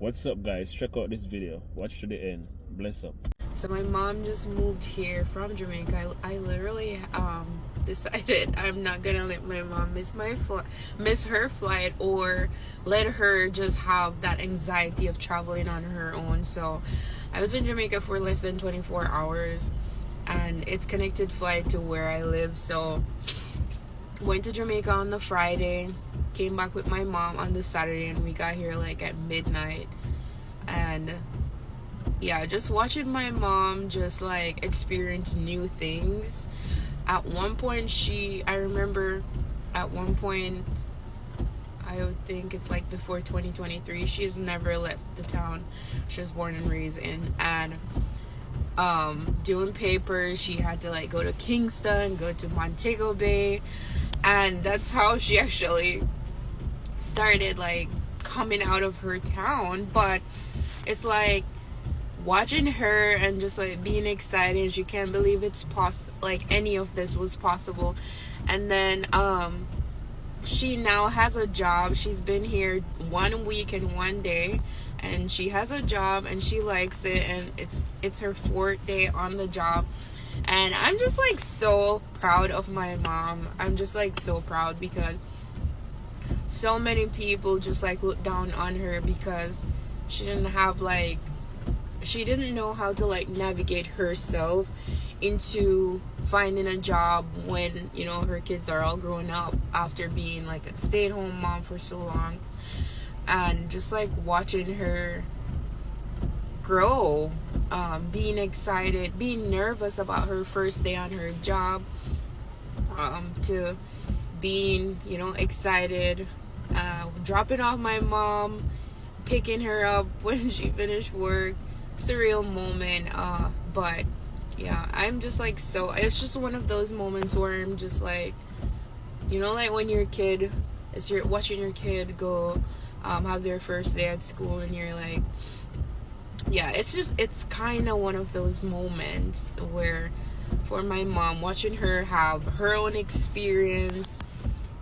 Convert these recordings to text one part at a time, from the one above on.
What's up, guys? Check out this video. Watch to the end. Bless up. So my mom just moved here from Jamaica. I literally decided I'm not gonna let my mom miss her flight, or let her just have that anxiety of traveling on her own. So I was in Jamaica for less than 24 hours, and it's connected flight to where I live. So went to Jamaica on the Friday, came back with my mom on the Saturday, and we got here like at midnight. And yeah, just watching my mom just like experience new things. At one point I remember at one point, I would think it's like before 2023, she's never left the town she was born and raised in. And doing papers, she had to like go to Kingston, go to Montego Bay, and that's how she actually started like coming out of her town. But it's like watching her and just like being excited, she can't believe it's like any of this was possible. And then she now has a job. She's been here 1 week and 1 day, and she has a job and she likes it, and it's her 4th day on the job. And I'm just like so proud of my mom. I'm just like so proud, because so many people just like look down on her because she didn't know how to like navigate herself into finding a job when, you know, her kids are all grown up after being like a stay-at-home mom for so long. And just like watching her grow, being excited, being nervous about her first day on her job, to being, you know, excited, dropping off my mom, picking her up when she finished work. Surreal moment. But yeah, I'm just like, so it's just one of those moments where I'm just like, you know, like when you're watching your kid go have their first day at school, and you're like, yeah, it's kind of one of those moments where, for my mom, watching her have her own experience,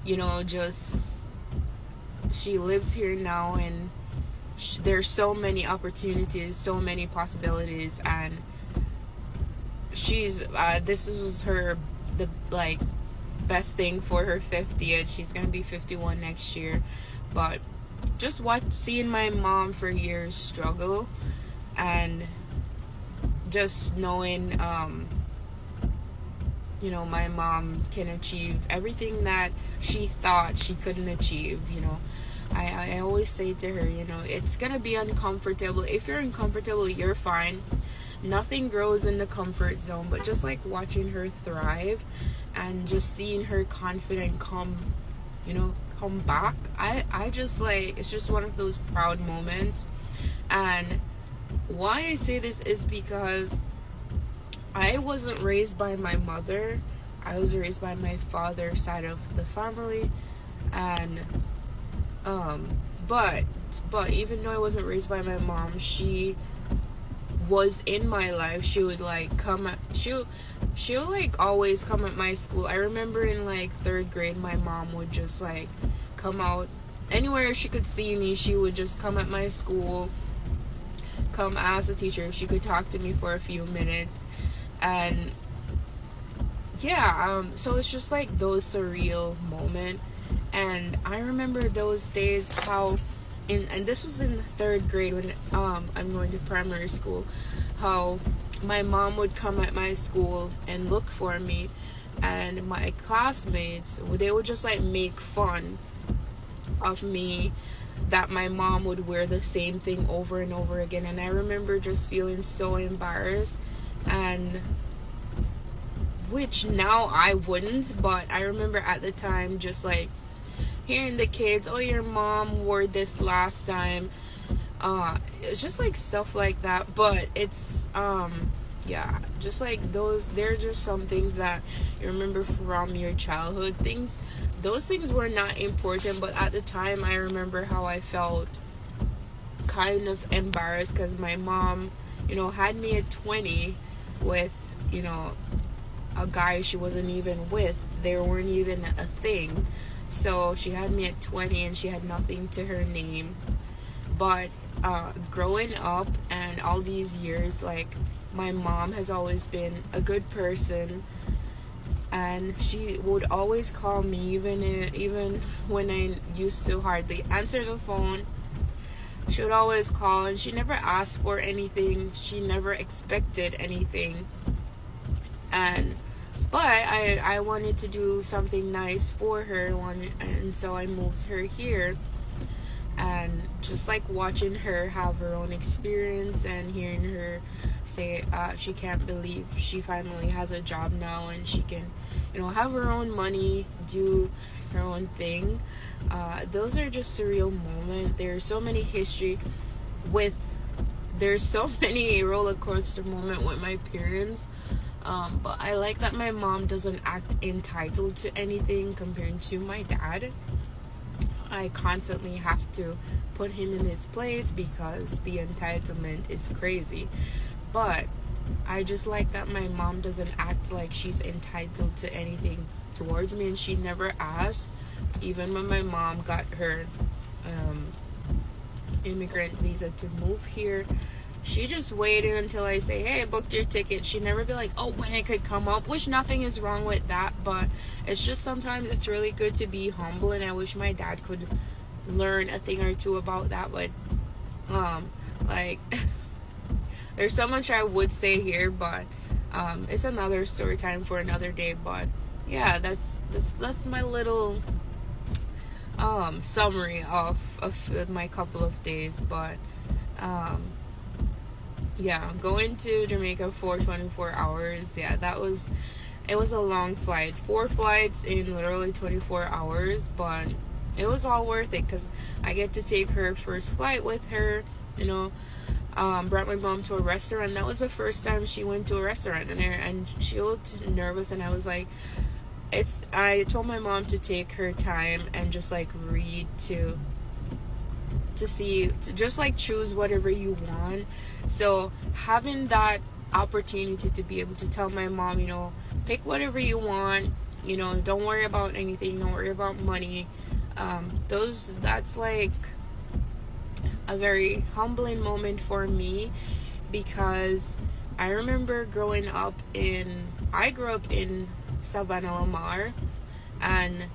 you know, just, she lives here now, and there's so many opportunities, so many possibilities, and she's this was the like best thing for her 50th. She's gonna be 51 next year. But just seeing my mom for years struggle, and just knowing you know, my mom can achieve everything that she thought she couldn't achieve. You know, I always say to her, you know, it's gonna be uncomfortable. If you're uncomfortable, you're fine. Nothing grows in the comfort zone. But just like watching her thrive, and just seeing her confident come back, I just like, it's just one of those proud moments. And why I say this is because I wasn't raised by my mother. I was raised by my father's side of the family. And but even though I wasn't raised by my mom, she was in my life. She would like she'll like always come at my school. I remember in like 3rd grade, my mom would just like come out anywhere she could see me. She would just come at my school, come ask the teacher if she could talk to me for a few minutes. And yeah, so it's just like those surreal moments. And I remember those days, how and this was in the 3rd grade, when I'm going to primary school, how my mom would come at my school and look for me, and my classmates, they would just like make fun of me, that my mom would wear the same thing over and over again. And I remember just feeling so embarrassed, and which now I wouldn't, but I remember at the time just like hearing the kids, oh, your mom wore this last time. It's just like stuff like that. But it's yeah, just like they're just some things that you remember from your childhood. Those things were not important, but at the time I remember how I felt kind of embarrassed, because my mom, you know, had me at 20 with, you know, a guy she wasn't even with. They weren't even a thing. So she had me at 20, and she had nothing to her name. But growing up and all these years, like, my mom has always been a good person, and she would always call me even when I used to hardly answer the phone. She would always call, and she never asked for anything. She never expected anything. But I wanted to do something nice for her, and so I moved her here. And just like watching her have her own experience and hearing her say she can't believe she finally has a job now and she can, have her own money, do her own thing. Those are just surreal moments. There's so many roller coaster moments with my parents. But I like that my mom doesn't act entitled to anything compared to my dad. I constantly have to put him in his place because the entitlement is crazy. But I just like that my mom doesn't act like she's entitled to anything towards me, and she never asked. Even when my mom got her immigrant visa to move here, she just waited until I say, hey, I booked your ticket. She'd never be like, oh, when I could come up, which nothing is wrong with that, but it's just sometimes it's really good to be humble, and I wish my dad could learn a thing or two about that. But like there's so much I would say here, but it's another story time for another day. But yeah, that's my little summary of my couple of days. But yeah, going to Jamaica for 24 hours. Yeah, it was a long flight. 4 flights in literally 24 hours, but it was all worth it because I get to take her first flight with her, brought my mom to a restaurant. That was the first time she went to a restaurant and she looked nervous, and I was like, I told my mom to take her time and just like read to just like choose whatever you want. So having that opportunity to be able to tell my mom, pick whatever you want, don't worry about anything, don't worry about money, that's like a very humbling moment for me, because I remember I grew up in Savannah Lamar, and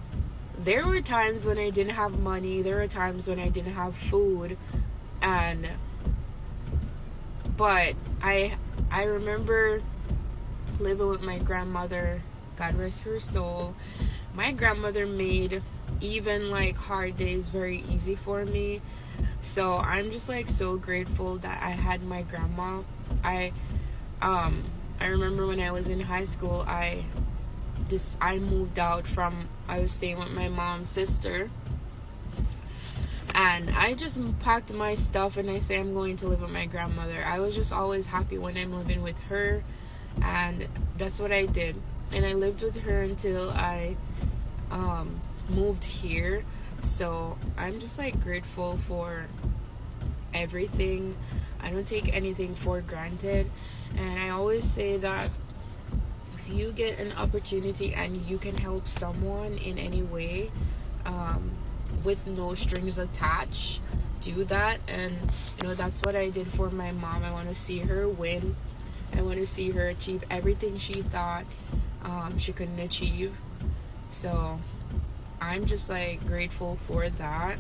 there were times when I didn't have money, there were times when I didn't have food, but I remember living with my grandmother, God rest her soul. My grandmother made even like hard days very easy for me. So I'm just like so grateful that I had my grandma. I remember when I was in high school, I moved out I was staying with my mom's sister, and I just packed my stuff and I say I'm going to live with my grandmother. I was just always happy when I'm living with her, and that's what I did. And I lived with her until I moved here. So I'm just like grateful for everything. I don't take anything for granted, and I always say that if you get an opportunity and you can help someone in any way, with no strings attached, do that. And that's what I did for my mom. I want to see her win. I want to see her achieve everything she thought she couldn't achieve. So I'm just like grateful for that.